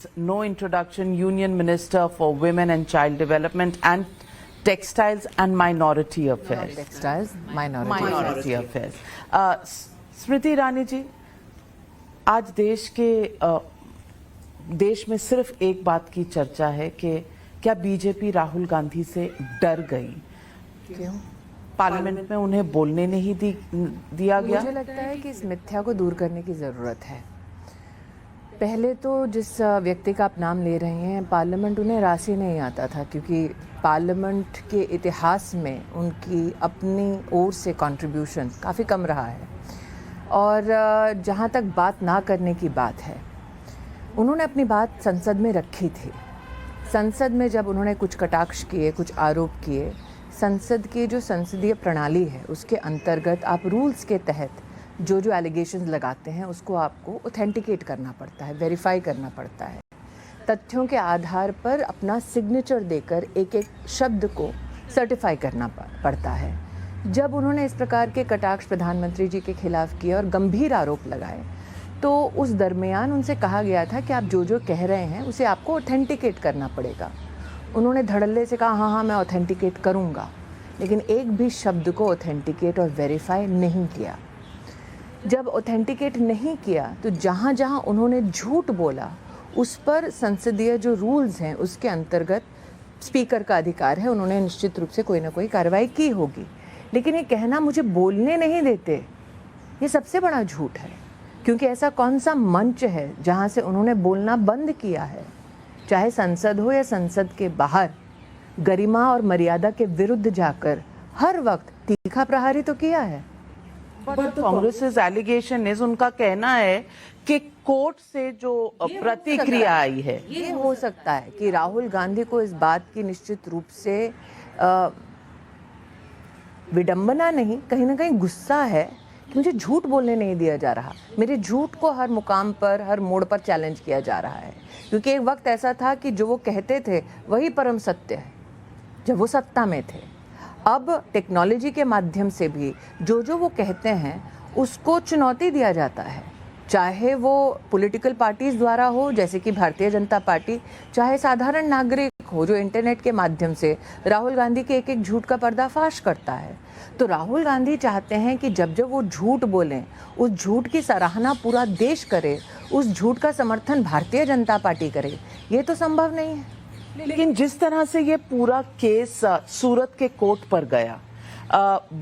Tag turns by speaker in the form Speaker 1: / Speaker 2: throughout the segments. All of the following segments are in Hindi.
Speaker 1: No introduction, Union Minister for Women and Child Development and Textiles and Minority Affairs.
Speaker 2: Textiles, minority
Speaker 1: Affairs. Smriti Irani ji, आज देश में सिर्फ एक बात की चर्चा है कि क्या बीजेपी राहुल गांधी से डर गई?
Speaker 2: क्यों?
Speaker 1: पार्लियामेंट में उन्हें बोलने नहीं दिया गया?
Speaker 2: मुझे लगता है कि इस मिथ्या को दूर करने की ज़रूरत है। पहले तो जिस व्यक्ति का आप नाम ले रहे हैं, पार्लियामेंट उन्हें राशि नहीं आता था, क्योंकि पार्लियामेंट के इतिहास में उनकी अपनी ओर से कंट्रीब्यूशन काफ़ी कम रहा है। और जहाँ तक बात ना करने की बात है, उन्होंने अपनी बात संसद में रखी थी। संसद में जब उन्होंने कुछ कटाक्ष किए, कुछ आरोप किए, संसद की जो संसदीय प्रणाली है उसके अंतर्गत आप रूल्स के तहत जो एलिगेशंस लगाते हैं उसको आपको ऑथेंटिकेट करना पड़ता है, वेरीफाई करना पड़ता है। तथ्यों के आधार पर अपना सिग्नेचर देकर एक एक शब्द को सर्टिफाई करना पड़ता है। जब उन्होंने इस प्रकार के कटाक्ष प्रधानमंत्री जी के खिलाफ किए और गंभीर आरोप लगाए, तो उस दरमियान उनसे कहा गया था कि आप जो कह रहे हैं उसे आपको ऑथेंटिकेट करना पड़ेगा। उन्होंने धड़ल्ले से कहा हाँ मैं ऑथेंटिकेट करूँगा, लेकिन एक भी शब्द को ऑथेंटिकेट और वेरीफाई नहीं किया। जब ऑथेंटिकेट नहीं किया तो जहाँ जहाँ उन्होंने झूठ बोला उस पर संसदीय जो रूल्स हैं उसके अंतर्गत स्पीकर का अधिकार है, उन्होंने निश्चित रूप से कोई ना कोई कार्रवाई की होगी। लेकिन ये कहना मुझे बोलने नहीं देते, ये सबसे बड़ा झूठ है, क्योंकि ऐसा कौन सा मंच है जहाँ से उन्होंने बोलना बंद किया है? चाहे संसद हो या संसद के बाहर, गरिमा और मर्यादा के विरुद्ध जाकर हर वक्त तीखा प्रहारी तो किया है।
Speaker 1: कांग्रेस एलिगेशन इज, उनका कहना है कि कोर्ट से जो प्रतिक्रिया आई है,
Speaker 2: ये हो सकता है कि राहुल गांधी को इस बात की निश्चित रूप से विडंबना नहीं, कहीं ना कहीं गुस्सा है कि मुझे झूठ बोलने नहीं दिया जा रहा, मेरे झूठ को हर मुकाम पर, हर मोड़ पर चैलेंज किया जा रहा है। क्योंकि एक वक्त ऐसा था कि जो वो कहते थे वही परम सत्य है जब वो सत्ता में थे। अब टेक्नोलॉजी के माध्यम से भी जो वो कहते हैं उसको चुनौती दिया जाता है, चाहे वो पॉलिटिकल पार्टीज द्वारा हो जैसे कि भारतीय जनता पार्टी, चाहे साधारण नागरिक हो जो इंटरनेट के माध्यम से राहुल गांधी के एक एक झूठ का पर्दाफाश करता है। तो राहुल गांधी चाहते हैं कि जब वो झूठ बोलें, उस झूठ की सराहना पूरा देश करे, उस झूठ का समर्थन भारतीय जनता पार्टी करे। ये तो संभव नहीं है।
Speaker 1: लेकिन जिस तरह से ये पूरा केस सूरत के कोर्ट पर गया,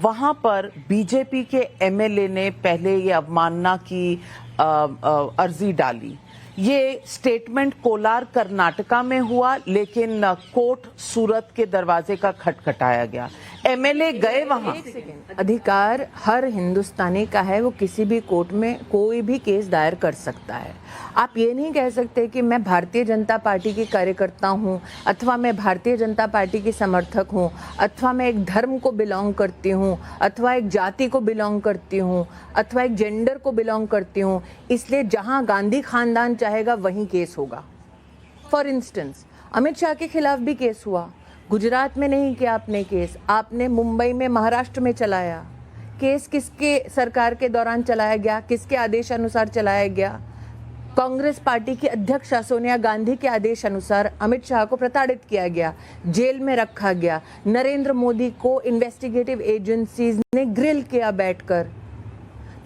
Speaker 1: वहां पर बीजेपी के एमएलए ने पहले ये अवमानना की अर्जी डाली। ये स्टेटमेंट कोलार कर्नाटका में हुआ, लेकिन कोर्ट सूरत के दरवाजे का खटखटाया गया, एमएलए गए वहां।
Speaker 2: अधिकार हर हिंदुस्तानी का है, वो किसी भी कोर्ट में कोई भी केस दायर कर सकता है। आप ये नहीं कह सकते कि मैं भारतीय जनता पार्टी की कार्यकर्ता हूँ, अथवा मैं भारतीय जनता पार्टी की समर्थक हूँ, अथवा मैं एक धर्म को बिलोंग करती हूँ, अथवा एक जाति को बिलोंग करती हूँ, अथवा एक जेंडर को बिलोंग करती हूँ, इसलिए जहाँ गांधी खानदान चाहेगा वहीं केस होगा। फॉर इंस्टेंस, अमित शाह के खिलाफ भी केस हुआ। गुजरात में नहीं किया आपने केस, आपने मुंबई में, महाराष्ट्र में चलाया। केस किसके सरकार के दौरान चलाया गया, किसके आदेश अनुसार चलाया गया? कांग्रेस पार्टी की अध्यक्ष सोनिया गांधी के आदेश अनुसार अमित शाह को प्रताड़ित किया गया, जेल में रखा गया। नरेंद्र मोदी को इन्वेस्टिगेटिव एजेंसीज ने ग्रिल किया बैठकर।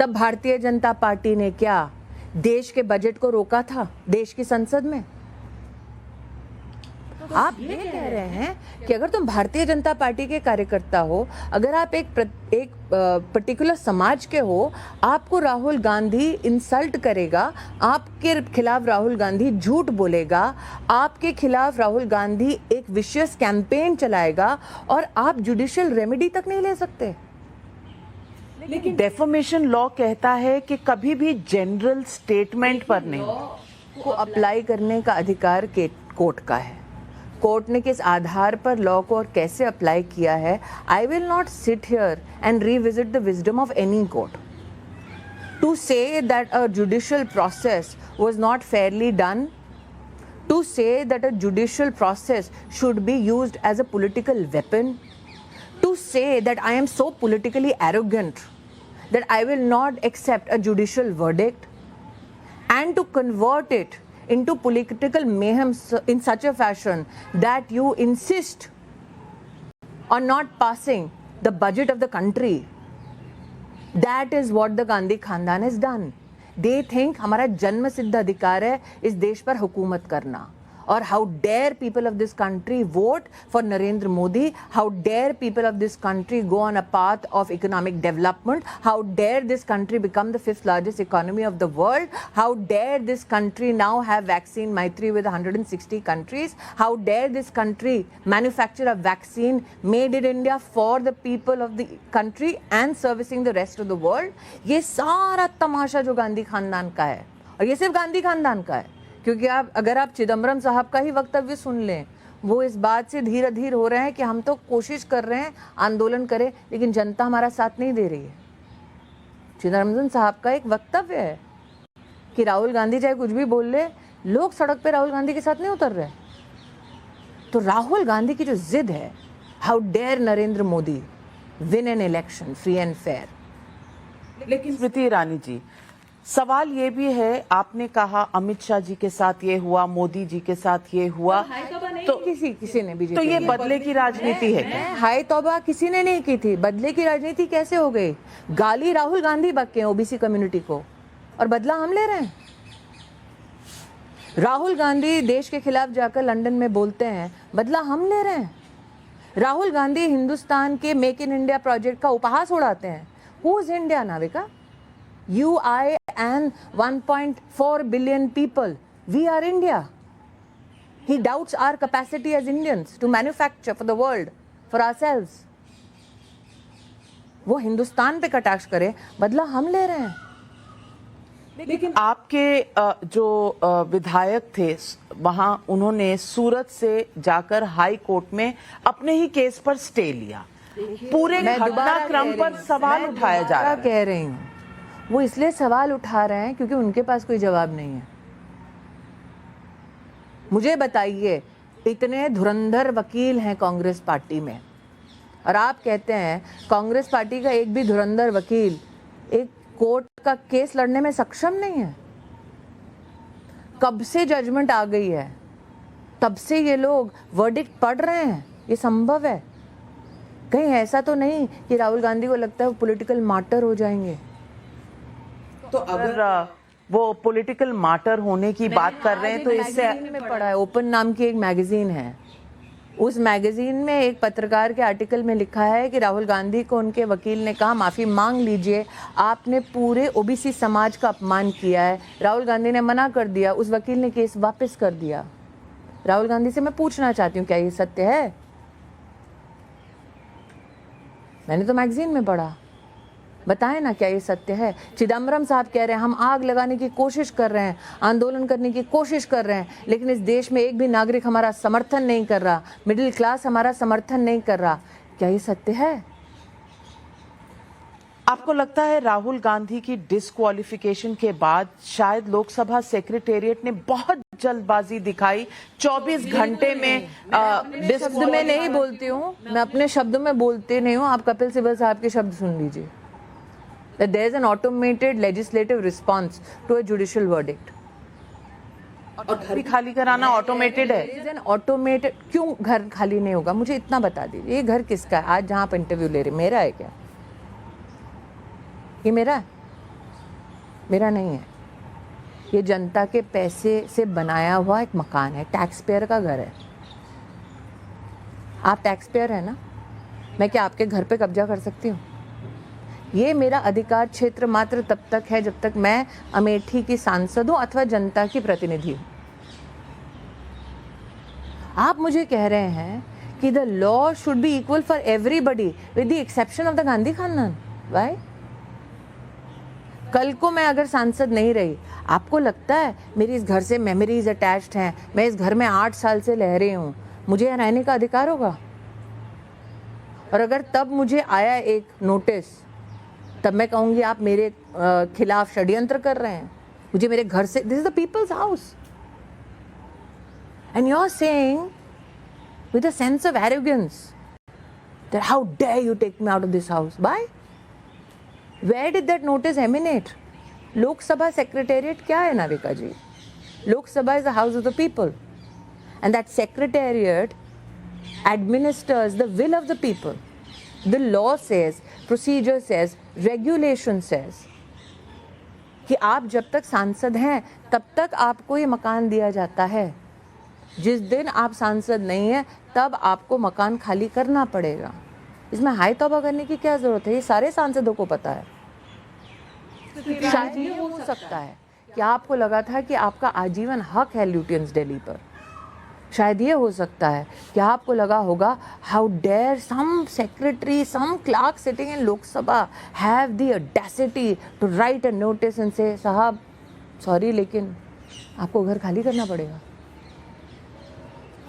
Speaker 2: तब भारतीय जनता पार्टी ने क्या देश के बजट को रोका था देश की संसद में? आप ये कह रहे हैं कि अगर तुम भारतीय जनता पार्टी के कार्यकर्ता हो, अगर आप एक पर्टिकुलर समाज के हो, आपको राहुल गांधी इंसल्ट करेगा, आपके खिलाफ राहुल गांधी झूठ बोलेगा, आपके खिलाफ राहुल गांधी एक विशियस कैंपेन चलाएगा, और आप जुडिशियल रेमेडी तक नहीं ले सकते।
Speaker 1: लेकिन डेफोमेशन लॉ कहता है कि कभी भी जनरल स्टेटमेंट पर नहीं
Speaker 2: को अप्लाई करने का अधिकार कोर्ट का है। कोर्ट ने किस आधार पर लॉ को और कैसे अप्लाई किया है, I will not sit here and revisit the wisdom of any court to say that a judicial process was not fairly done, to say that a judicial process should be used as a political weapon, to say that I am so politically arrogant that I will not accept a judicial verdict, and to convert it into political mayhem in such a fashion that you insist on not passing the budget of the country. That is what the Gandhi Khandan has done. They think हमारा जन्म सिद्ध अधिकार है इस देश पर हुकूमत करना. Or how dare people of this country vote for Narendra Modi? How dare people of this country go on a path of economic development? How dare this country become the 5th largest economy of the world? How dare this country now have vaccine Maitri with 160 countries? How dare this country manufacture a vaccine made in India for the people of the country and servicing the rest of the world? ये सारा तमाशा जो गांधी खानदान का है, और ये सिर्फ गांधी खानदान का है, क्योंकि अगर आप चिदम्बरम साहब का ही वक्तव्य सुन लें, वो इस बात से धीरे धीरे हो रहे हैं कि हम तो कोशिश कर रहे हैं आंदोलन करें, लेकिन जनता हमारा साथ नहीं दे रही है. चिदम्बरम साहब का एक वक्तव्य है कि राहुल गांधी चाहे कुछ भी बोल ले, लोग सड़क पे राहुल गांधी के साथ नहीं उतर रहे. तो राहुल गांधी की जो जिद है, how dare Narendra Modi win an election free and fair.
Speaker 1: लेकिन स्मृति ईरानी जी, सवाल ये भी है, आपने कहा अमित शाह जी के साथ ये हुआ, मोदी जी के साथ ये हुआ,
Speaker 2: तो किसी ने बीजेपी,
Speaker 1: तो ये बदले की राजनीति है क्या?
Speaker 2: हाय तौबा, किसी ने नहीं की थी. बदले की राजनीति कैसे हो गई? गाली राहुल गांधी बके हैं ओबीसी कम्युनिटी को, और बदला हम ले रहे हैं. राहुल गांधी देश के खिलाफ जाकर लंदन में बोलते हैं, बदला हम ले रहे हैं. राहुल गांधी हिंदुस्तान के मेक इन इंडिया प्रोजेक्ट का उपहास उड़ाते हैं. Who is India Navika? You, I and 1.4 billion people, we are India. He doubts our capacity as Indians to manufacture for the world, for ourselves. वो हिंदुस्तान पे कटाक्ष करे, बदला हम ले रहे हैं.
Speaker 1: लेकिन आपके जो विधायक थे वहां, उन्होंने सूरत से जाकर हाई कोर्ट में अपने ही केस पर स्टे लिया. पूरे घटनाक्रम पर सवाल उठाया जा रहा है.
Speaker 2: कह रही हूँ, वो इसलिए सवाल उठा रहे हैं क्योंकि उनके पास कोई जवाब नहीं है. मुझे बताइए, इतने धुरंधर वकील हैं कांग्रेस पार्टी में, और आप कहते हैं कांग्रेस पार्टी का एक भी धुरंधर वकील एक कोर्ट का केस लड़ने में सक्षम नहीं है. कब से जजमेंट आ गई है, तब से ये लोग वर्डिक्ट पढ़ रहे हैं. ये संभव है? कहीं ऐसा तो नहीं कि राहुल गांधी को लगता है वो पॉलिटिकल मार्टर हो जाएंगे?
Speaker 1: तो अगर वो पॉलिटिकल मार्टर होने की बात कर रहे हैं तो इससे
Speaker 2: में पढ़ा है, ओपन नाम की एक मैगजीन है, उस मैगजीन में एक पत्रकार के आर्टिकल में लिखा है कि राहुल गांधी को उनके वकील ने कहा माफी मांग लीजिए, आपने पूरे ओबीसी समाज का अपमान किया है. राहुल गांधी ने मना कर दिया, उस वकील ने केस वापस कर दिया. राहुल गांधी से मैं पूछना चाहती हूँ, क्या ये सत्य है? मैंने तो मैगजीन में पढ़ा, बताएं ना क्या ये सत्य है? चिदम्बरम साहब कह रहे हैं हम आग लगाने की कोशिश कर रहे हैं, आंदोलन करने की कोशिश कर रहे हैं, लेकिन इस देश में एक भी नागरिक हमारा समर्थन नहीं कर रहा, मिडिल क्लास हमारा समर्थन नहीं कर रहा. क्या ये सत्य है?
Speaker 1: आपको लगता है राहुल गांधी की डिस्क्वालिफिकेशन के बाद शायद लोकसभा सेक्रेटेरिएट ने बहुत जल्दबाजी दिखाई? 24 घंटे में
Speaker 2: शब्द में नहीं बोलती हूँ, मैं अपने शब्दों में बोलती नहीं हूँ. आप कपिल सिब्बल साहब के शब्द सुन लीजिए. That there is an automated legislative response to a judicial verdict.
Speaker 1: और घर खाली कराना ऑटोमेटेड है?
Speaker 2: There is an automated, क्यों घर खाली नहीं होगा? मुझे इतना बता दीजिए, ये घर किसका है? आज जहाँ आप इंटरव्यू ले रहे, मेरा है क्या? ये मेरा है? मेरा नहीं है. ये जनता के पैसे से बनाया हुआ एक मकान है, टैक्स पेयर का घर है. आप टैक्स पेयर है ना? मैं क्या आपके घर पे कब्जा कर सकती हूँ? ये मेरा अधिकार क्षेत्र मात्र तब तक है जब तक मैं अमेठी की सांसद हूं अथवा जनता की प्रतिनिधि हूं. आप मुझे कह रहे हैं कि the law should be equal for everybody with the exception of the Gandhi खानदान. वाई? कल को मैं अगर सांसद नहीं रही, आपको लगता है मेरी इस घर से मेमोरीज अटैच्ड हैं, मैं इस घर में 8 साल से रह रही हूँ, मुझे यहाँ रहने का अधिकार होगा? और अगर तब मुझे आया एक नोटिस, तब मैं कहूंगी आप मेरे खिलाफ षड्यंत्र कर रहे हैं, मुझे मेरे घर से, this is the people's house, and you are saying with a sense of arrogance that how dare you take me out of this house. By? Where did that notice emanate? Lok Sabha secretariat क्या है नाविका जी? Lok Sabha is the house of the people, and that secretariat administers the will of the people. The law says, procedure says, regulation says कि आप जब तक सांसद हैं तब तक आपको ये मकान दिया जाता है. जिस दिन आप सांसद नहीं हैं तब आपको मकान खाली करना पड़ेगा. इसमें हाई तौबा करने की क्या जरूरत है? ये सारे सांसदों को पता है. शायद ये हो सकता है कि आपको लगा था कि आपका आजीवन हक है ल्यूटियंस दिल्ली पर. शायद ये हो सकता है कि आपको लगा होगा, how dare some secretary, some clerk sitting in Lok Sabha have the audacity to write a notice and say साहब सॉरी लेकिन आपको घर खाली करना पड़ेगा.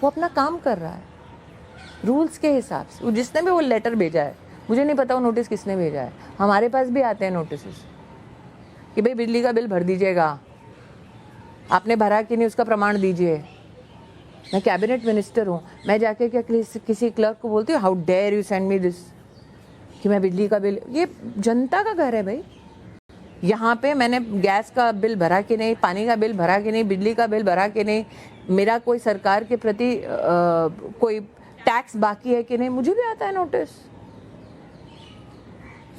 Speaker 2: वो अपना काम कर रहा है रूल्स के हिसाब से. जिसने भी वो लेटर भेजा है, मुझे नहीं पता वो नोटिस किसने भेजा है. हमारे पास भी आते हैं नोटिस कि भाई बिजली का बिल भर दीजिएगा, आपने भरा कि नहीं उसका प्रमाण दीजिए. मैं कैबिनेट मिनिस्टर हूँ, मैं जाके क्या किसी क्लर्क को बोलती हूँ how dare you send me this कि मैं बिजली का बिल. ये जनता का घर है भाई. यहाँ पे मैंने गैस का बिल भरा कि नहीं, पानी का बिल भरा कि नहीं, बिजली का बिल भरा कि नहीं, मेरा कोई सरकार के प्रति कोई टैक्स बाकी है कि नहीं, मुझे भी आता है notice.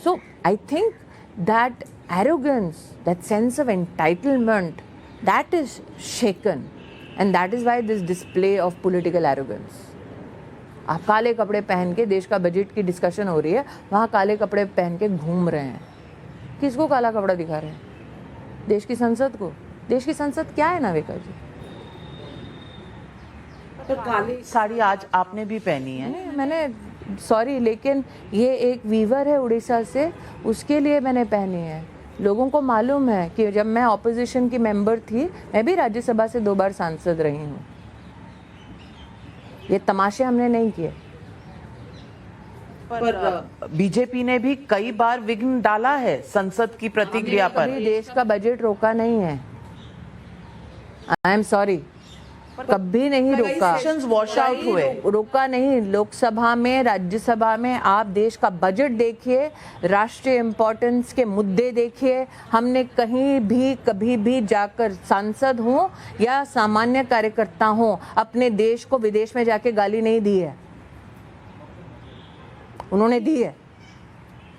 Speaker 2: So I think that arrogance, that sense of entitlement, that is shaken, and that is why this display of political arrogance. आप काले कपड़े पहन के देश का बजट की डिस्कशन हो रही है, वहाँ काले कपड़े पहन के घूम रहे हैं. किसको काला कपड़ा दिखा रहे हैं? देश की संसद को. देश की संसद क्या है नाविका जी?
Speaker 1: तो काली साड़ी आज आपने भी पहनी है.
Speaker 2: मैंने सॉरी लेकिन ये एक वीवर है उड़ीसा से, उसके लिए मैंने पहनी है. लोगों को मालूम है कि जब मैं ऑपोजिशन की मेंबर थी, मैं भी राज्यसभा से 2 बार सांसद रही हूँ. ये तमाशे हमने नहीं किए.
Speaker 1: पर बीजेपी ने भी कई बार विघ्न डाला है संसद की प्रतिक्रिया पर.
Speaker 2: देश का बजट रोका नहीं है. आई एम सॉरी, कभी नहीं रोका.
Speaker 1: वॉश आउट हुए,
Speaker 2: रोका नहीं. लोकसभा में, राज्यसभा में आप देश का बजट देखिए, राष्ट्रीय इंपॉर्टेंस के मुद्दे देखिए. हमने कहीं भी कभी भी जाकर सांसद हो या सामान्य कार्यकर्ता हो अपने देश को विदेश में जाके गाली नहीं दी है. उन्होंने दी है.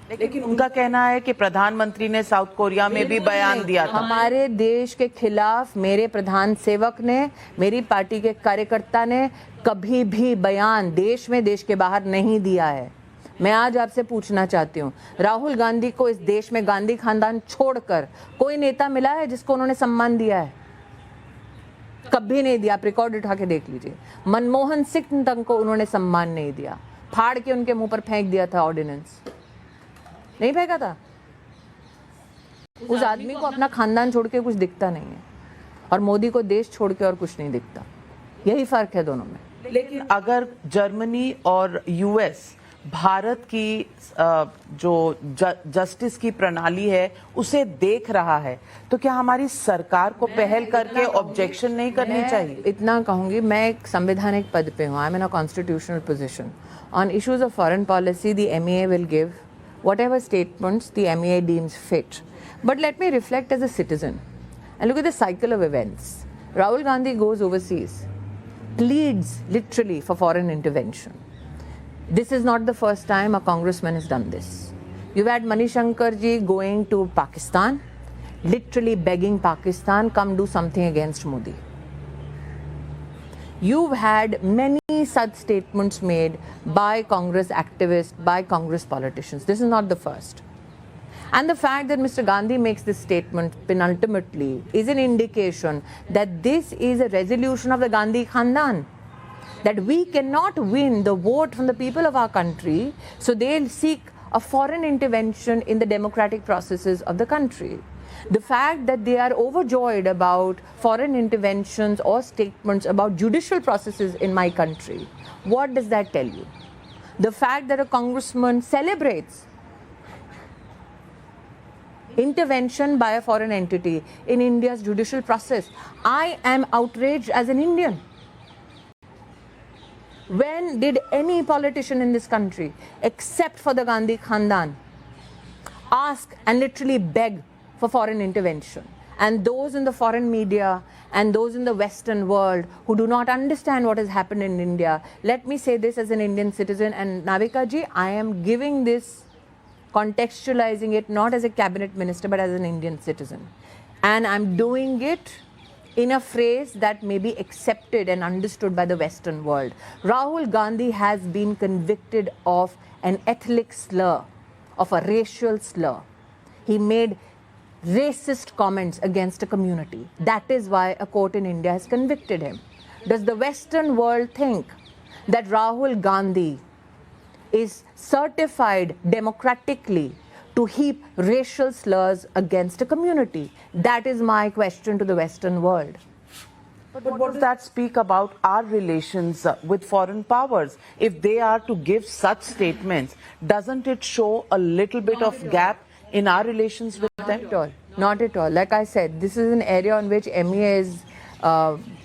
Speaker 1: लेकिन उनका कहना है कि प्रधानमंत्री ने साउथ कोरिया में भी बयान दिया था.
Speaker 2: हमारे देश के खिलाफ मेरे प्रधान सेवक ने, मेरी पार्टी के कार्यकर्ता ने कभी भी बयान देश में, देश के बाहर नहीं दिया है. मैं आज आपसे पूछना चाहती हूँ, राहुल गांधी को इस देश में गांधी खानदान छोड़कर कोई नेता मिला है जिसको उन्होंने सम्मान दिया है? कभी नहीं दिया. आप रिकॉर्ड उठा के देख लीजिए. मनमोहन सिंह तक को उन्होंने सम्मान नहीं दिया. फाड़ के उनके मुंह पर फेंक दिया था ऑर्डिनेंस. नहीं फेंका था. उस आदमी को अपना खानदान छोड़ के कुछ दिखता नहीं है, और मोदी को देश छोड़ के और कुछ नहीं दिखता. यही फर्क है दोनों में.
Speaker 1: लेकिन अगर जर्मनी और यूएस भारत की जो जस्टिस की प्रणाली है उसे देख रहा है, तो क्या हमारी सरकार को पहल करके ऑब्जेक्शन नहीं करनी चाहिए?
Speaker 2: इतना कहूंगी, मैं एक संवैधानिक पद पे हूँ. I am in a constitutional position. On issues of foreign policy the MEA will give whatever statements the MEA deems fit. But let me reflect as a citizen and look at the cycle of events. Rahul Gandhi goes overseas, pleads literally for foreign intervention. This is not the first time a congressman has done this. You've had Manishankar ji going to Pakistan, literally begging Pakistan, come do something against Modi. You've had many such statements made by Congress activists, by Congress politicians. This is not the first. And the fact that Mr. Gandhi makes this statement penultimately is an indication that this is a resolution of the Gandhi Khandan. That we cannot win the vote from the people of our country, so they'll seek a foreign intervention in the democratic processes of the country. The fact that they are overjoyed about foreign interventions or statements about judicial processes in my country, what does that tell you? The fact that a congressman celebrates intervention by a foreign entity in India's judicial process. I am outraged as an Indian. When did any politician in this country, except for the Gandhi Khandan, ask and literally beg for foreign intervention? And those in the foreign media and those in the Western world who do not understand what has happened in India. Let me say this as an Indian citizen, and Navika ji, I am giving this, contextualizing it not as a cabinet minister but as an Indian citizen. And I'm doing it in a phrase that may be accepted and understood by the Western world. Rahul Gandhi has been convicted of an ethnic slur, of a racial slur. He made racist comments against a community. That is why a court in India has convicted him. Does the Western world think that Rahul Gandhi is certified democratically to heap racial slurs against a community? That is my question to the Western world.
Speaker 1: But what does that speak about our relations with foreign powers? If they are to give such statements, doesn't it show a little bit of gap in our relations with them?
Speaker 2: Not at all. Not at all. Like I said, this is an area on which MEA is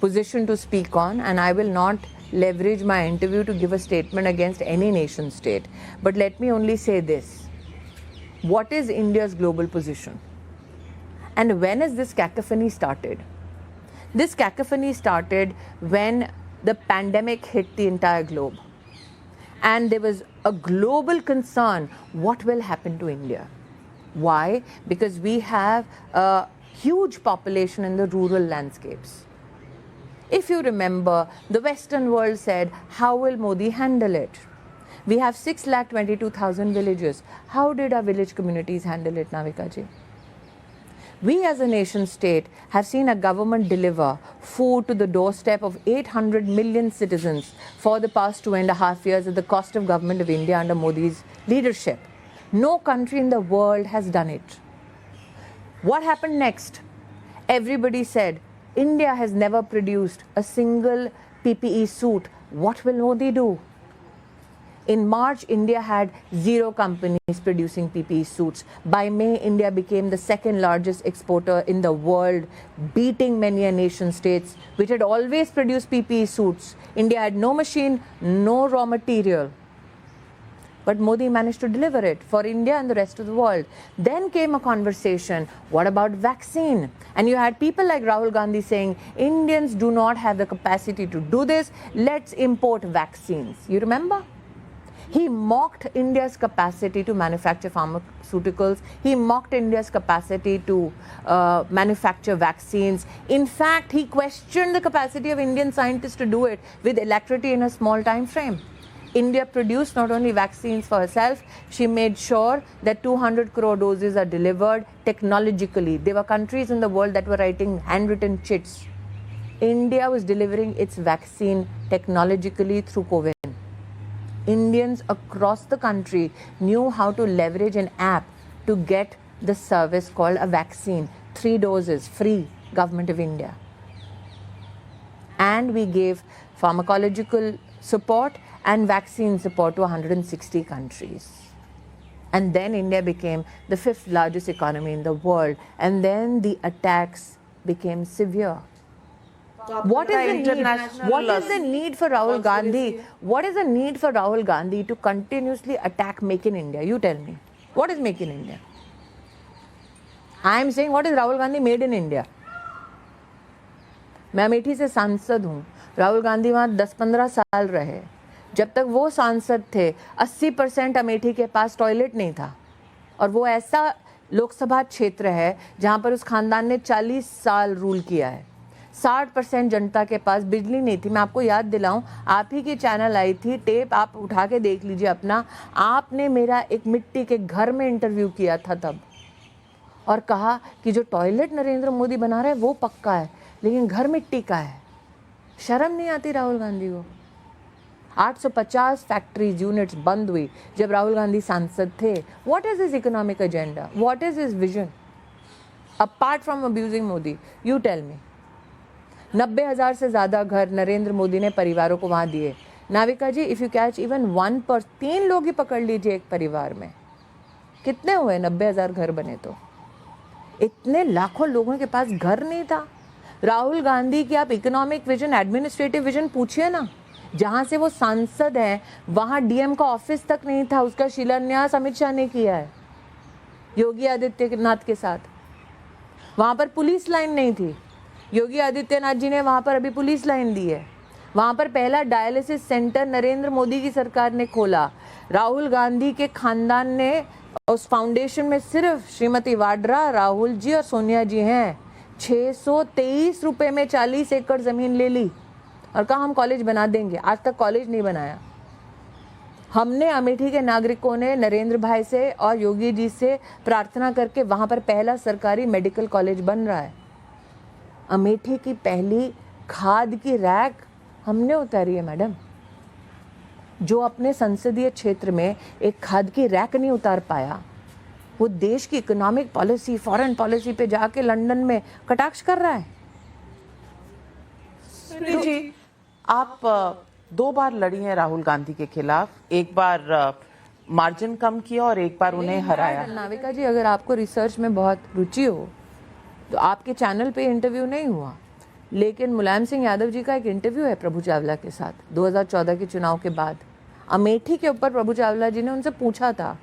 Speaker 2: positioned to speak on, and I will not leverage my interview to give a statement against any nation state. But let me only say this. What is India's global position? And when has this cacophony started? This cacophony started when the pandemic hit the entire globe. And there was a global concern, what will happen to India? Why? Because we have a huge population in the rural landscapes. If you remember, the Western world said, how will Modi handle it? We have 6,22,000 villages. How did our village communities handle it, Navika ji? We as a nation state have seen a government deliver food to the doorstep of 800 million citizens for the past 2.5 years at the cost of government of India under Modi's leadership. No country in the world has done it. What happened next? Everybody said, India has never produced a single PPE suit. What will Modi do? In March, India had 0 companies producing PPE suits. By May, India became the second largest exporter in the world, beating many nation states which had always produced PPE suits. India had no machine, no raw material. But Modi managed to deliver it for India and the rest of the world. Then came a conversation, what about vaccine? And you had people like Rahul Gandhi saying, Indians do not have the capacity to do this, let's import vaccines. You remember? He mocked India's capacity to manufacture pharmaceuticals. He mocked India's capacity to manufacture vaccines. In fact, he questioned the capacity of Indian scientists to do it with alacrity in a small time frame. India produced not only vaccines for herself, she made sure that 200 crore doses are delivered technologically. There were countries in the world that were writing handwritten chits. India was delivering its vaccine technologically through COVID. Indians across the country knew how to leverage an app to get the service called a vaccine. 3 doses, free, Government of India. And we gave pharmacological support and vaccine support to 160 countries. And then India became the 5th largest economy in the world. And then the attacks became severe. What is the need for Rahul Gandhi? What is the need for Rahul Gandhi to continuously attack Make in India? You tell me. What is Make in India? I am saying, what is Rahul Gandhi made in India? मैं अमेठी से सांसद हूँ. राहुल गांधी वहाँ 10-15 साल रहे. जब तक वो सांसद थे, 80% अमेठी के पास टॉयलेट नहीं था. और वो ऐसा लोकसभा क्षेत्र है जहाँ पर उस खानदान ने 40 साल रूल किया है. 60% जनता के पास बिजली नहीं थी. मैं आपको याद दिलाऊं, आप ही की चैनल आई थी, टेप आप उठा के देख लीजिए अपना. आपने मेरा एक मिट्टी के घर में इंटरव्यू किया था तब, और कहा कि जो टॉयलेट नरेंद्र मोदी बना रहे हैं वो पक्का है, लेकिन घर मिट्टी का है. शर्म नहीं आती राहुल गांधी को? 850 फैक्ट्रीज यूनिट्स बंद हुई जब राहुल गांधी सांसद थे. What is his economic agenda? What is his vision apart from abusing Modi? You tell me. 90,000 से ज़्यादा घर नरेंद्र मोदी ने परिवारों को वहाँ दिए. नाविका जी, इफ़ यू कैच इवन 3 लोग ही पकड़ लीजिए एक परिवार में, कितने हुए? 90,000 घर बने. तो इतने लाखों लोगों के पास घर नहीं था. राहुल गांधी की आप इकोनॉमिक विजन, एडमिनिस्ट्रेटिव विजन पूछिए ना. जहाँ से वो सांसद हैं वहाँ डीएम का ऑफिस तक नहीं था. उसका शिलान्यास अमित शाह ने किया है योगी आदित्यनाथ के साथ. वहाँ पर पुलिस लाइन नहीं थी. योगी आदित्यनाथ जी ने वहां पर अभी पुलिस लाइन दी है। वहां पर पहला डायलिसिस सेंटर नरेंद्र मोदी की सरकार ने खोला। राहुल गांधी के खानदान ने उस फाउंडेशन में सिर्फ श्रीमती वाड्रा, राहुल जी और सोनिया जी हैं। 623 रुपए में 40 एकड़ जमीन ले ली और कहा हम कॉलेज बना देंगे। आज तक कॉलेज नहीं बनाया। हमने अमेठी के नागरिकों ने नरेंद्र भाई से और योगी जी से प्रार्थना करके वहां पर पहला सरकारी मेडिकल कॉलेज बन रहा है। अमेठी की पहली खाद की रैक हमने उतारी है मैडम। जो अपने संसदीय क्षेत्र में एक खाद की रैक नहीं उतार पाया, वो देश की इकोनॉमिक पॉलिसी, फॉरेन पॉलिसी पे जाके लंदन में कटाक्ष कर रहा है।
Speaker 1: सुनील जी, आप 2 बार लड़ी हैं राहुल गांधी के खिलाफ। एक बार मार्जिन कम किया और एक बार उन्हें हराया।
Speaker 2: नाविका जी, अगर आपको रिसर्च में बहुत रुचि हो तो आपके चैनल पे इंटरव्यू नहीं हुआ, लेकिन मुलायम सिंह यादव जी का एक इंटरव्यू है प्रभु चावला के साथ 2014 के चुनाव के बाद। अमेठी के ऊपर प्रभु चावला जी ने उनसे पूछा था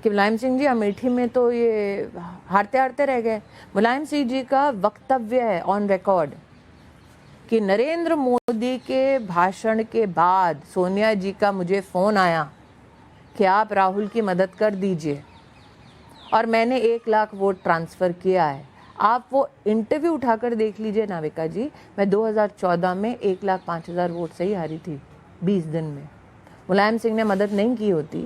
Speaker 2: कि मुलायम सिंह जी, अमेठी में तो ये हारते हारते रह गए। मुलायम सिंह जी का वक्तव्य है ऑन रिकॉर्ड कि नरेंद्र मोदी के भाषण के बाद सोनिया जी का मुझे फ़ोन आया कि आप राहुल की मदद कर दीजिए और मैंने 1 लाख वोट ट्रांसफ़र किया है। आप वो इंटरव्यू उठाकर देख लीजिए नाविका जी। मैं 2014 में 1,05,000 वोट से ही हारी थी 20 दिन में। मुलायम सिंह ने मदद नहीं की होती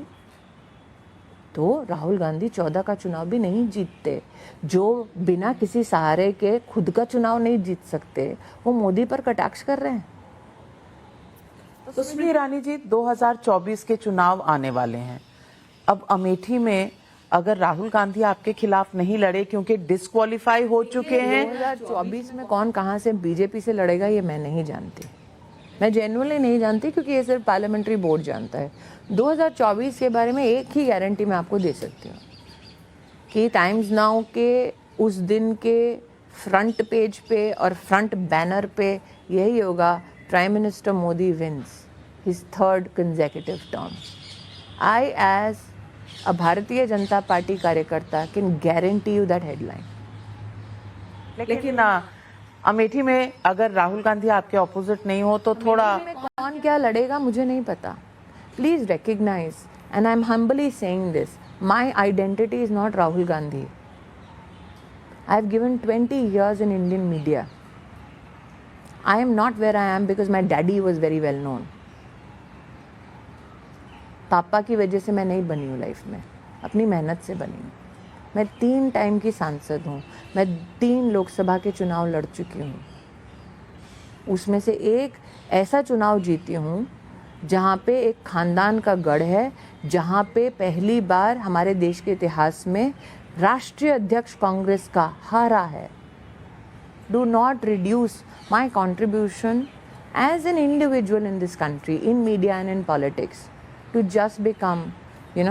Speaker 2: तो राहुल गांधी 14 का चुनाव भी नहीं जीतते। जो बिना किसी सहारे के खुद का चुनाव नहीं जीत सकते, वो मोदी पर कटाक्ष कर रहे हैं।
Speaker 1: तो स्मृति ईरानी जी, 2024 के चुनाव आने वाले हैं। अब अमेठी में अगर राहुल गांधी आपके खिलाफ नहीं लड़े क्योंकि डिस्क्वालीफाई हो चुके हैं,
Speaker 2: 2024 में कौन कहां से बीजेपी से लड़ेगा ये मैं नहीं जानती। मैं जेन्युइनली नहीं जानती, क्योंकि ये सिर्फ पार्लियामेंट्री बोर्ड जानता है। 2024 के बारे में एक ही गारंटी मैं आपको दे सकती हूँ कि टाइम्स नाउ के उस दिन के फ्रंट पेज पे और फ्रंट बैनर पे यही होगा, prime minister Modi wins his 3rd consecutive term। I as a Bharatiya Janata party karyakarta can guarantee you that headline.
Speaker 1: लेकिन अमेठी में अगर राहुल गांधी आपके ऑपोजिट नहीं हो तो थोड़ा
Speaker 2: कौन क्या लड़ेगा मुझे नहीं पता। Please recognise, and I am humbly saying this, my identity is not Rahul Gandhi. I have given 20 years in Indian media. I am not where I am because my daddy was very well known. पापा की वजह से मैं नहीं बनी हूँ लाइफ में, अपनी मेहनत से बनी हूँ। मैं 3 टाइम की सांसद हूँ। मैं 3 लोकसभा के चुनाव लड़ चुकी हूँ। उसमें से एक ऐसा चुनाव जीती हूँ जहाँ पे एक खानदान का गढ़ है, जहाँ पे पहली बार हमारे देश के इतिहास में राष्ट्रीय अध्यक्ष कांग्रेस का हारा है। Do not reduce my contribution as an individual in this country, in media and in politics, to just become,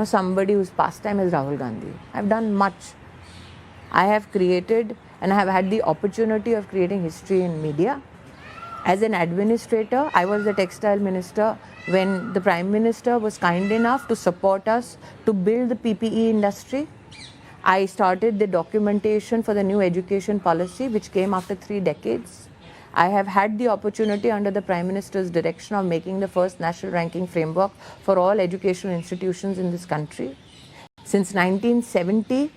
Speaker 2: somebody whose pastime is Rahul Gandhi. I've done much. I have created and I have had the opportunity of creating history in media. As an administrator, I was the textile minister when the Prime Minister was kind enough to support us to build the PPE industry. I started the documentation for the new education policy, which came after 3 decades. I have had the opportunity under the Prime Minister's direction of making the first national ranking framework for all educational institutions in this country. Since 1970,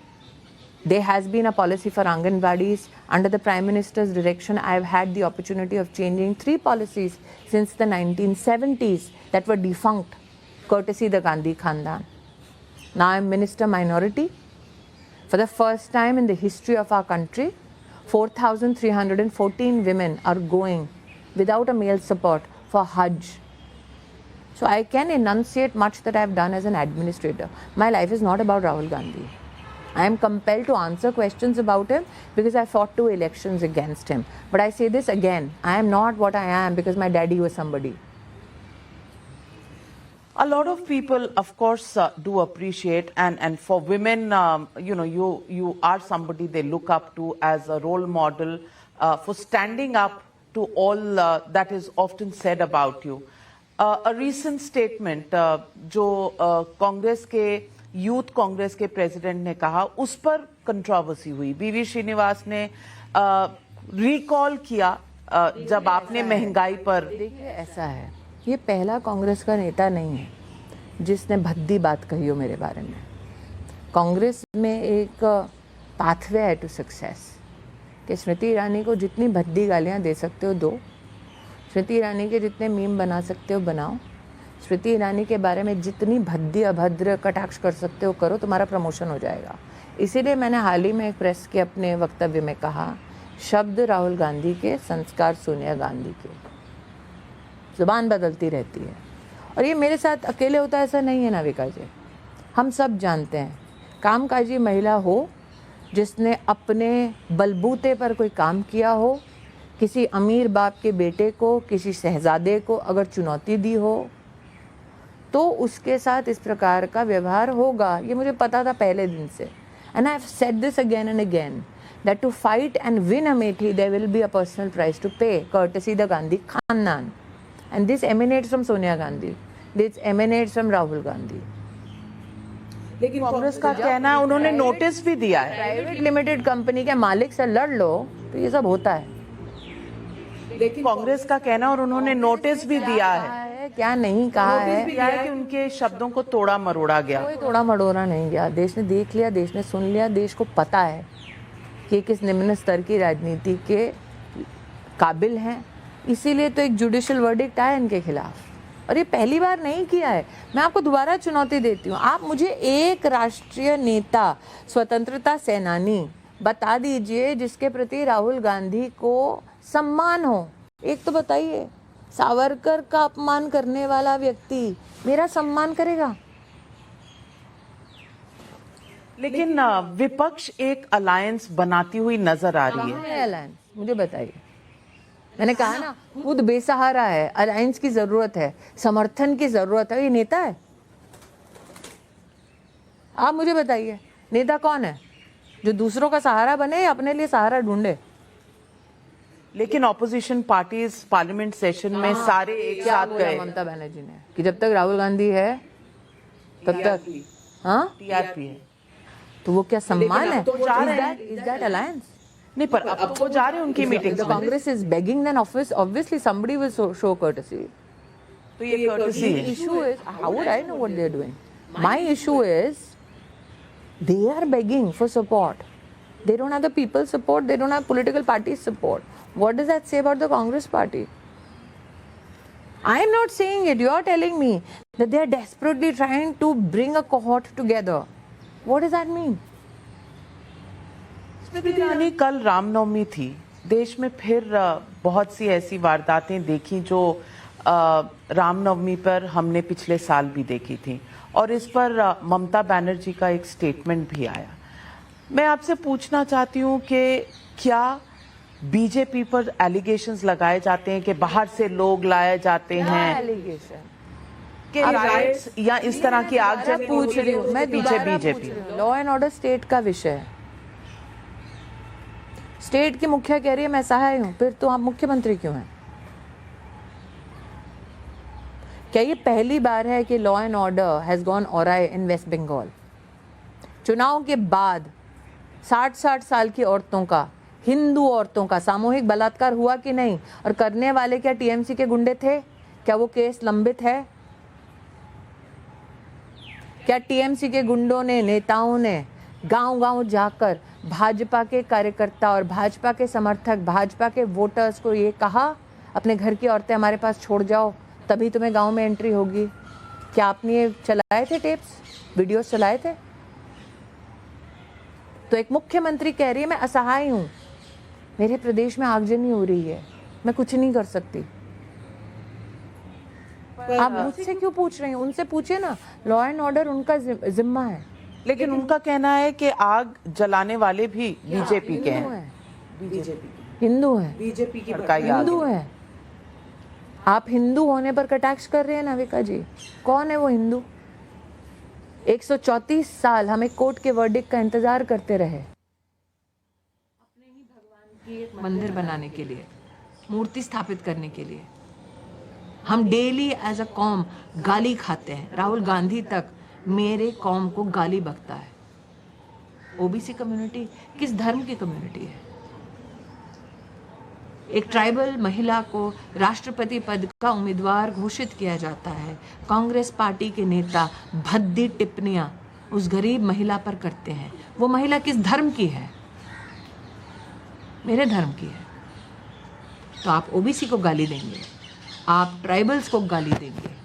Speaker 2: there has been a policy for Anganwadis. Under the Prime Minister's direction, I have had the opportunity of changing 3 policies since the 1970s that were defunct, courtesy the Gandhi Khandan. Now I am Minister Minority. For the first time in the history of our country, 4,314 women are going without a male support for Hajj. So I can enunciate much that I have done as an administrator. My life is not about Rahul Gandhi. I am compelled to answer questions about him because I fought 2 elections against him. But I say this again, I am not what I am because my daddy was somebody.
Speaker 1: A lot of people, of course, do appreciate, and for women, you are somebody they look up to as a role model for standing up to all that is often said about you. A recent statement जो कांग्रेस के यूथ कांग्रेस के प्रेसिडेंट ने कहा, उस पर कंट्रोवर्सी हुई। बीवी श्रीनिवास ने रिकॉल किया जब आपने महंगाई पर।
Speaker 2: देखिए ऐसा है, ये पहला कांग्रेस का नेता नहीं है जिसने भद्दी बात कही हो मेरे बारे में। कांग्रेस में एक पाथवे है टू सक्सेस कि स्मृति ईरानी को जितनी भद्दी गालियां दे सकते हो दो, स्मृति ईरानी के जितने मीम बना सकते हो बनाओ, स्मृति ईरानी के बारे में जितनी भद्दी अभद्र कटाक्ष कर सकते हो करो, तुम्हारा प्रमोशन हो जाएगा। इसीलिए मैंने हाल ही में एक प्रेस के अपने वक्तव्य में कहा, शब्द राहुल गांधी के, संस्कार सोनिया गांधी के। जुबान बदलती रहती है और ये मेरे साथ अकेले होता है ऐसा नहीं है नाविका जी। हम सब जानते हैं, कामकाजी महिला हो जिसने अपने बलबूते पर कोई काम किया हो, किसी अमीर बाप के बेटे को, किसी शहजादे को अगर चुनौती दी हो तो उसके साथ इस प्रकार का व्यवहार होगा। ये मुझे पता था पहले दिन से। And I have said this again and again that to fight and win Amethi there will be a personal price to pay, courtesy the Gandhi Khandan, and this emanates from Sonia Gandhi, this emanates from Rahul Gandhi.
Speaker 1: लेकिन कांग्रेस का कहना है उन्होंने नोटिस भी दिया है।
Speaker 2: प्राइवेट लिमिटेड कंपनी के मालिक से लड़ लो तो ये सब होता है।
Speaker 1: लेकिन कांग्रेस का कहना और उन्होंने नोटिस भी दिया है,
Speaker 2: क्या नहीं कहा है
Speaker 1: कि उनके शब्दों को तोड़ा मरोड़ा गया।
Speaker 2: कोई तोड़ा मरोड़ा नहीं गया। देश ने देख लिया, देश ने सुन लिया, देश को पता है कि किस निम्न स्तर की राजनीति के काबिल हैं। इसीलिए तो एक जुडिशियल वर्डिक्ट आया इनके खिलाफ, और ये पहली बार नहीं किया है। मैं आपको दोबारा चुनौती देती हूँ, आप मुझे एक राष्ट्रीय नेता, स्वतंत्रता सेनानी बता दीजिए जिसके प्रति राहुल गांधी को सम्मान हो। एक तो बताइए, सावरकर का अपमान करने वाला व्यक्ति मेरा सम्मान करेगा?
Speaker 1: लेकिन विपक्ष एक अलायंस बनाती हुई नजर आ रही है।
Speaker 2: अलायंस मुझे बताइए। मैंने कहा ना, खुद बेसहारा है, अलायंस की जरूरत है, समर्थन की जरूरत है। ये नेता है? आप मुझे बताइए, नेता कौन है जो दूसरों का सहारा बने या अपने लिए सहारा ढूंढे?
Speaker 1: लेकिन ऑपोजिशन पार्टीज पार्लियामेंट सेशन में सारे एक साथ गए।
Speaker 2: ममता बनर्जी ने कि जब तक राहुल गांधी है तब तक
Speaker 1: टीआरपी है,
Speaker 2: तो वो क्या सम्मान है?
Speaker 1: Is
Speaker 2: that alliance?
Speaker 1: नहीं, पर अब तो जा रहे हैं उनकी meeting.
Speaker 2: Congress is begging, then obviously somebody will show courtesy.
Speaker 1: तो ये courtesy है।
Speaker 2: Issue is, how would I know what they are doing? My issue is, they are begging for support. They don't have the people's support. They don't have political parties' support. What does that say about the Congress party? I am not saying it. You are telling me that they are desperately trying to bring a cohort together. What does that mean?
Speaker 1: Smriti Irani, कल रामनवमी थी, देश में फिर बहुत सी ऐसी वारदातें देखी जो रामनवमी पर हमने पिछले साल भी देखी थी, और इस पर ममता बनर्जी का एक स्टेटमेंट भी आया। मैं आपसे पूछना चाहती हूँ कि क्या बीजेपी पर एलिगेशंस लगाए जाते हैं कि बाहर से लोग लाए जाते हैं, कि राइट्स या इस तरह की आगजनी
Speaker 2: पूछ रही हूँ मैं,
Speaker 1: पीछे BJP?
Speaker 2: Law and order state का विषय है। स्टेट की मुखिया कह रही है मैं सहाय हूं, फिर तो आप मुख्यमंत्री क्यों हैं? क्या ये पहली बार है कि law and order has gone awry in West Bengal? चुनाव के बाद 60-60 साल की औरतों का, हिंदू औरतों का सामूहिक बलात्कार हुआ कि नहीं? और करने वाले क्या टीएमसी के गुंडे थे? क्या वो केस लंबित है? क्या टीएमसी के गुंडों ने, नेताओं ने गांव-गांव जाकर भाजपा के कार्यकर्ता और भाजपा के समर्थक, भाजपा के वोटर्स को ये कहा अपने घर की औरतें हमारे पास छोड़ जाओ तभी तुम्हें गांव में एंट्री होगी? क्या आपने ये चलाए थे टेप्स, वीडियोस चलाए थे? तो एक मुख्यमंत्री कह रही है मैं असहाय हूं, मेरे प्रदेश में आगजनी हो रही है, मैं कुछ नहीं कर सकती। आप मुझसे क्यों पूछ रहे हैं? उनसे पूछिए ना, लॉ एंड ऑर्डर उनका जिम्मा है।
Speaker 1: लेकिन उनका कहना है कि आग जलाने वाले भी बीजेपी के हैं।
Speaker 2: हिंदू हैं,
Speaker 1: बीजेपी की भड़काई आग
Speaker 2: हिंदू हैं। आप हिंदू होने पर कटाक्ष कर रहे हैं नाविका जी। कौन है वो हिंदू? 134 साल हम एक कोर्ट के वर्डिक्ट का इंतजार करते रहे, अपने ही भगवान की एक मंदिर बनाने के लिए, मूर्ति स्थापित करने के लिए। हम डेली एज अ कौम गाली खाते हैं। राहुल गांधी तक मेरे कौम को गाली बकता है। ओबीसी कम्युनिटी किस धर्म की कम्युनिटी है? एक ट्राइबल महिला को राष्ट्रपति पद का उम्मीदवार घोषित किया जाता है, कांग्रेस पार्टी के नेता भद्दी टिप्पणियां उस गरीब महिला पर करते हैं। वो महिला किस धर्म की है? मेरे धर्म की है। तो आप ओबीसी को गाली देंगे, आप ट्राइबल्स को गाली देंगे,